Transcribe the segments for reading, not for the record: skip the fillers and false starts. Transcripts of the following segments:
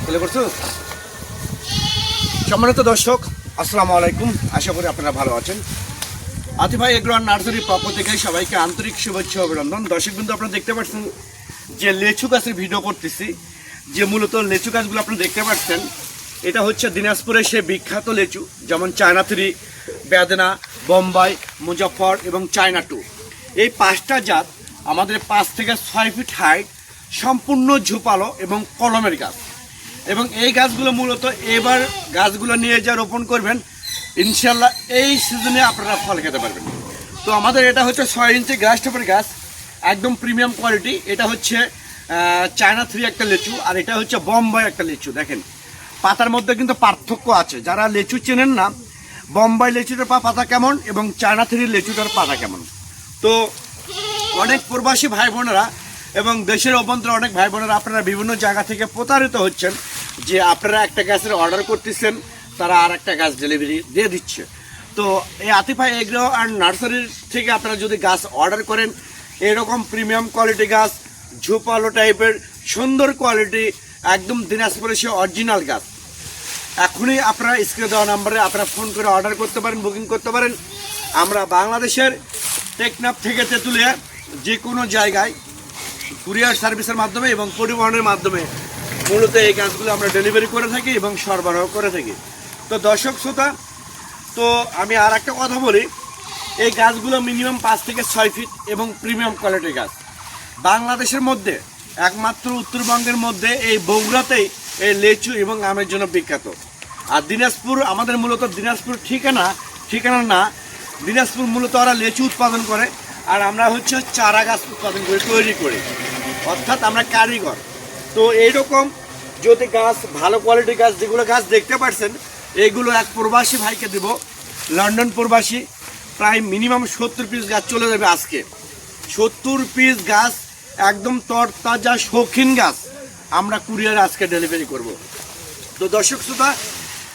Play করছো? সম্মানিত দর্শক, আসসালামু আলাইকুম। আশা করি আপনারা ভালো আছেন। আতিফ ভাই এগ্রো অ্যান্ড নার্সারির পক্ষ থেকে সবাইকে আন্তরিক শুভেচ্ছা অভিনন্দন। দর্শক বিন্দু, আপনারা দেখতে পাচ্ছেন যে লেচু গাছের ভিডিও করতেছি, যে মূলত লেচু গাছগুলো আপনারা দেখতে পাচ্ছেন, এটা হচ্ছে দিনাজপুরের সে বিখ্যাত লেচু, যেমন চায়না 3, বেদনা, বোম্বাই, মুজাফর এবং চায়না 2। এই 5টা জাত আমাদের 5 থেকে 6 ফিট হাইট, সম্পূর্ণ ঝোপালো এবং কলমের গাছ। এবং এই গাছগুলো মূলত এবার গাছগুলো নিয়ে যা রোপণ করবেন, ইনশাল্লাহ এই সিজনে আপনারা ফল খেতে পারবেন। তো আমাদের এটা হচ্ছে 6 ইঞ্চি গ্রাস টপের গাছ, একদম প্রিমিয়াম কোয়ালিটি। এটা হচ্ছে চায়না 3 একটা লিচু, আর এটা হচ্ছে বোম্বাই একটা লিচু। দেখেন পাতার মধ্যে কিন্তু পার্থক্য আছে। যারা লিচু চেনেন না, বোম্বাই লিচুটার পাতা কেমন এবং চায়না 3 লিচুটার পাতা কেমন। তো অনেক প্রবাসী ভাই বোনেরা এবং দেশের অভ্যন্তরে অনেক ভাই বোনেরা আপনারা বিভিন্ন জায়গা থেকে প্রতারিত হচ্ছেন, যে আপনারা একটা গাছের অর্ডার করতেছেন, তারা আর একটা গাছ ডেলিভারি দিয়ে দিচ্ছে। তো এই আতিফ ভাই এগ্রো অ্যান্ড নার্সারির থেকে আপনারা যদি গাছ অর্ডার করেন, এরকম প্রিমিয়াম কোয়ালিটি গাছ, ঝোপালো টাইপের সুন্দর কোয়ালিটি, একদম দিনাজপুরের সে অরিজিনাল গাছ, এখনই আপনারা স্ক্রিনে দেওয়া নাম্বারে আপনারা ফোন করে অর্ডার করতে পারেন, বুকিং করতে পারেন। আমরা বাংলাদেশের টেকনাফ থেকে তেঁতুলিয়া যে কোনো জায়গায় কুরিয়ার সার্ভিসের মাধ্যমে এবং পরিবহনের মাধ্যমে মূলত এই গাছগুলো আমরা ডেলিভারি করে থাকি এবং সরবরাহ করে থাকি। তো দর্শক শ্রোতা, তো আমি আর একটা কথা বলি, এই গাছগুলো মিনিমাম 5 থেকে 6 ফিট এবং প্রিমিয়াম কোয়ালিটির গাছ। বাংলাদেশের মধ্যে একমাত্র উত্তরবঙ্গের মধ্যে এই বগুড়াতেই এই লেচু এবং আমের জন্য বিখ্যাত। আর দিনাজপুর আমাদের মূলত দিনাজপুর ঠিকানা না, দিনাজপুর মূলত ওরা লেচু উৎপাদন করে, আর আমরা হচ্ছে চারা গাছ উৎপাদন করে তৈরি করি, অর্থাৎ আমরা কারিগর। তো এইরকম যদি গাছ, ভালো কোয়ালিটির গাছ, যেগুলো গাছ দেখতে পাচ্ছেন, এইগুলো এক প্রবাসী ভাইকে দেব, লন্ডন প্রবাসী, প্রায় মিনিমাম 70 পিস গাছ চলে যাবে আজকে। 70 পিস গাছ একদম তরতাজা শৌখিন গাছ আমরা কুরিয়ারে আজকে ডেলিভারি করব। তো দর্শক শ্রোতা,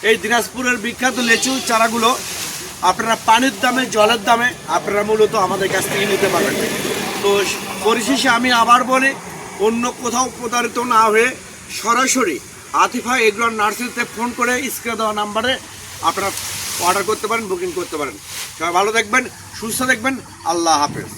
এই দিনাজপুরের বিখ্যাত লেচু চারাগুলো আপনারা পানির দামে, জলের দামে আপনারা মূলত আমাদের কাছ থেকে নিতে পারবেন। তো পরিশেষে আমি আবার বলি, অন্য কোথাও প্রতারিত না হয়ে সরাসরি আতিফ ভাই এগ্রো অ্যান্ড নার্সারিতে ফোন করে স্ক্রিনে দেওয়া নাম্বারে আপনারা অর্ডার করতে পারেন, বুকিং করতে পারেন। সবাই ভালো থাকবেন, সুস্থ থাকবেন। আল্লাহ হাফেজ।